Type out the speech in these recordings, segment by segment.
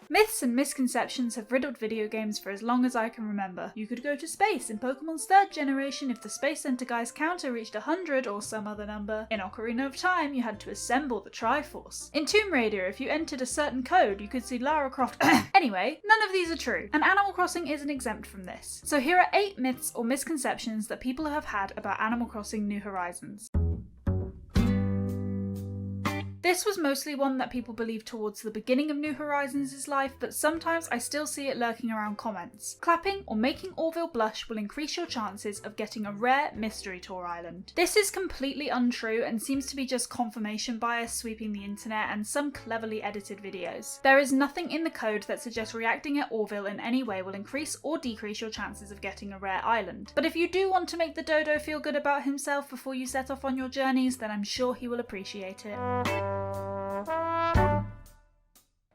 Myths and misconceptions have riddled video games for as long as I can remember. You could go to space in Pokemon's 3rd generation if the Space Center guy's counter reached 100 or some other number. In Ocarina of Time, you had to assemble the Triforce. In Tomb Raider, if you entered a certain code, you could see Lara Croft. Anyway, none of these are true, and Animal Crossing isn't exempt from this. So here are 8 myths or misconceptions that people have had about Animal Crossing New Horizons. This was mostly one that people believed towards the beginning of New Horizons' life, but sometimes I still see it lurking around comments. Clapping or making Orville blush will increase your chances of getting a rare mystery tour island. This is completely untrue and seems to be just confirmation bias sweeping the internet and some cleverly edited videos. There is nothing in the code that suggests reacting at Orville in any way will increase or decrease your chances of getting a rare island. But if you do want to make the dodo feel good about himself before you set off on your journeys, then I'm sure he will appreciate it.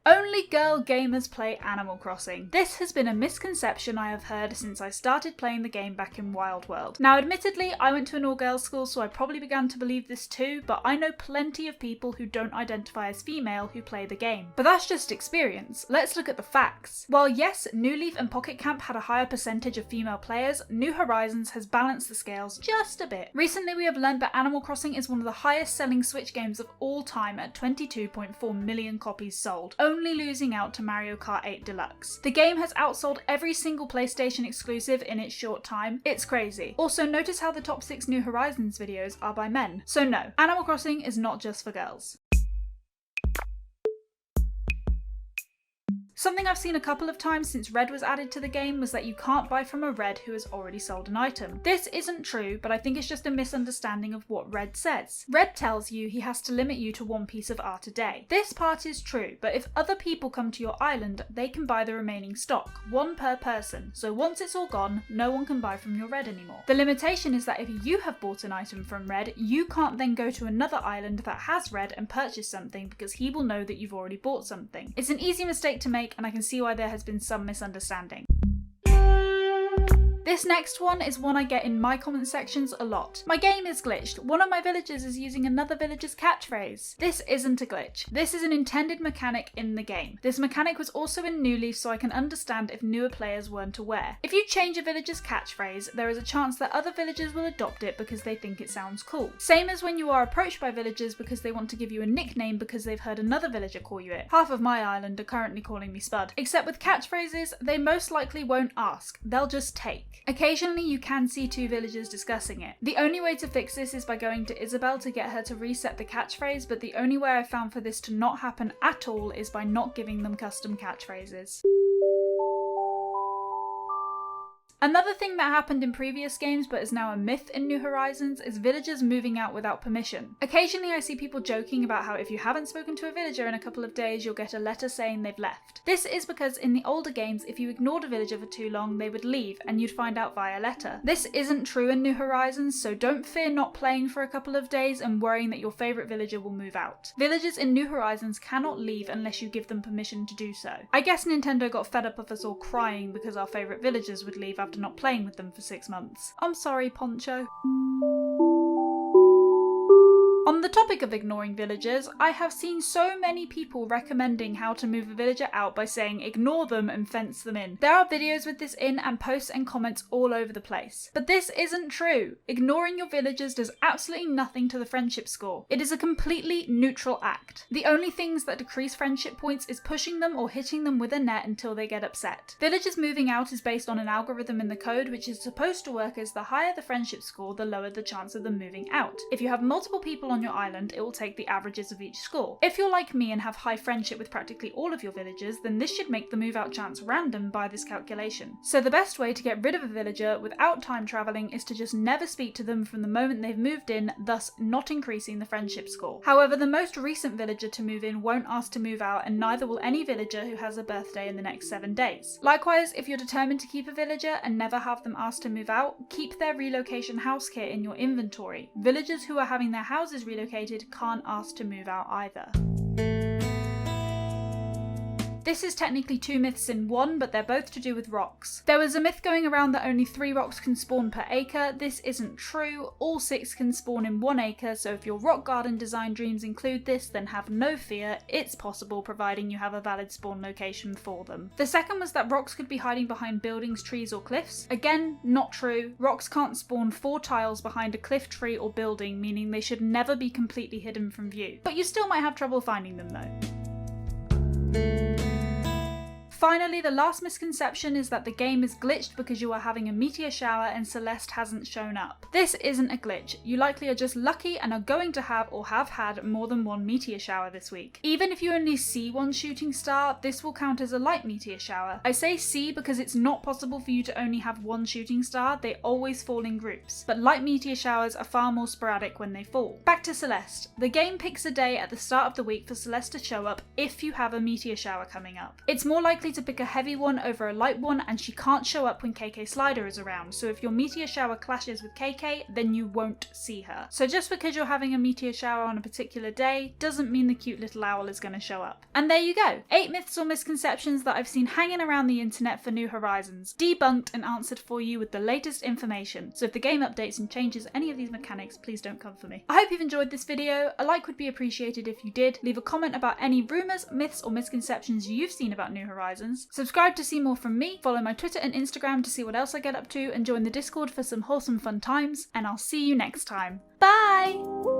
Only girl gamers play Animal Crossing. This has been a misconception I have heard since I started playing the game back in Wild World. Now admittedly, I went to an all-girls school, so I probably began to believe this too, but I know plenty of people who don't identify as female who play the game. But that's just experience. Let's look at the facts. While yes, New Leaf and Pocket Camp had a higher percentage of female players, New Horizons has balanced the scales just a bit. Recently we have learned that Animal Crossing is one of the highest selling Switch games of all time at 22.4 million copies sold, only losing out to Mario Kart 8 Deluxe. The game has outsold every single PlayStation exclusive in its short time. It's crazy. Also, notice how the top 6 New Horizons videos are by men. So no, Animal Crossing is not just for girls. Something I've seen a couple of times since Red was added to the game was that you can't buy from a Red who has already sold an item. This isn't true, but I think it's just a misunderstanding of what Red says. Red tells you he has to limit you to 1 piece of art a day. This part is true, but if other people come to your island, they can buy the remaining stock, 1 per person, so once it's all gone, no one can buy from your Red anymore. The limitation is that if you have bought an item from Red, you can't then go to another island that has Red and purchase something because he will know that you've already bought something. It's an easy mistake to make, and I can see why there has been some misunderstanding. This next one is one I get in my comment sections a lot. My game is glitched. One of my villagers is using another villager's catchphrase. This isn't a glitch. This is an intended mechanic in the game. This mechanic was also in New Leaf, so I can understand if newer players weren't aware. If you change a villager's catchphrase, there is a chance that other villagers will adopt it because they think it sounds cool. Same as when you are approached by villagers because they want to give you a nickname because they've heard another villager call you it. Half of my island are currently calling me Spud. Except with catchphrases, they most likely won't ask. They'll just take. Occasionally you can see 2 villagers discussing it. The only way to fix this is by going to Isabel to get her to reset the catchphrase, but the only way I've found for this to not happen at all is by not giving them custom catchphrases. Another thing that happened in previous games but is now a myth in New Horizons is villagers moving out without permission. Occasionally I see people joking about how if you haven't spoken to a villager in a couple of days you'll get a letter saying they've left. This is because in the older games if you ignored a villager for too long they would leave and you'd find out via letter. This isn't true in New Horizons, so don't fear not playing for a couple of days and worrying that your favourite villager will move out. Villagers in New Horizons cannot leave unless you give them permission to do so. I guess Nintendo got fed up of us all crying because our favourite villagers would leave after not playing with them for 6 months. I'm sorry, Poncho. On the topic of ignoring villagers, I have seen so many people recommending how to move a villager out by saying ignore them and fence them in. There are videos with this in and posts and comments all over the place. But this isn't true. Ignoring your villagers does absolutely nothing to the friendship score. It is a completely neutral act. The only things that decrease friendship points is pushing them or hitting them with a net until they get upset. Villagers moving out is based on an algorithm in the code which is supposed to work as the higher the friendship score, the lower the chance of them moving out. If you have multiple people on your island, it will take the averages of each score. If you're like me and have high friendship with practically all of your villagers, then this should make the move out chance random by this calculation. So the best way to get rid of a villager without time travelling is to just never speak to them from the moment they've moved in, thus not increasing the friendship score. However, the most recent villager to move in won't ask to move out, and neither will any villager who has a birthday in the next 7 days. Likewise, if you're determined to keep a villager and never have them ask to move out, keep their relocation house kit in your inventory. Villagers who are having their houses relocated can't ask to move out either. This is technically 2 myths in one, but they're both to do with rocks. There was a myth going around that only 3 rocks can spawn per acre. This isn't true. All 6 can spawn in 1 acre, so if your rock garden design dreams include this, then have no fear, it's possible providing you have a valid spawn location for them. The second was that rocks could be hiding behind buildings, trees or cliffs. Again, not true. Rocks can't spawn 4 tiles behind a cliff, tree or building, meaning they should never be completely hidden from view. But you still might have trouble finding them though. Finally, the last misconception is that the game is glitched because you are having a meteor shower and Celeste hasn't shown up. This isn't a glitch. You likely are just lucky and are going to have or have had more than 1 meteor shower this week. Even if you only see 1 shooting star, this will count as a light meteor shower. I say see because it's not possible for you to only have 1 shooting star, they always fall in groups. But light meteor showers are far more sporadic when they fall. Back to Celeste. The game picks a day at the start of the week for Celeste to show up if you have a meteor shower coming up. It's more likely to pick a heavy one over a light one, and she can't show up when KK Slider is around, so if your meteor shower clashes with KK, then you won't see her. So just because you're having a meteor shower on a particular day doesn't mean the cute little owl is going to show up. And there you go, 8 myths or misconceptions that I've seen hanging around the internet for New Horizons, debunked and answered for you with the latest information. So if the game updates and changes any of these mechanics, please don't come for me. I hope you've enjoyed this video. A like would be appreciated if you did. Leave a comment about any rumours, myths or misconceptions you've seen about New Horizons. Subscribe to see more from me, follow my Twitter and Instagram to see what else I get up to, and join the Discord for some wholesome fun times, and I'll see you next time. Bye!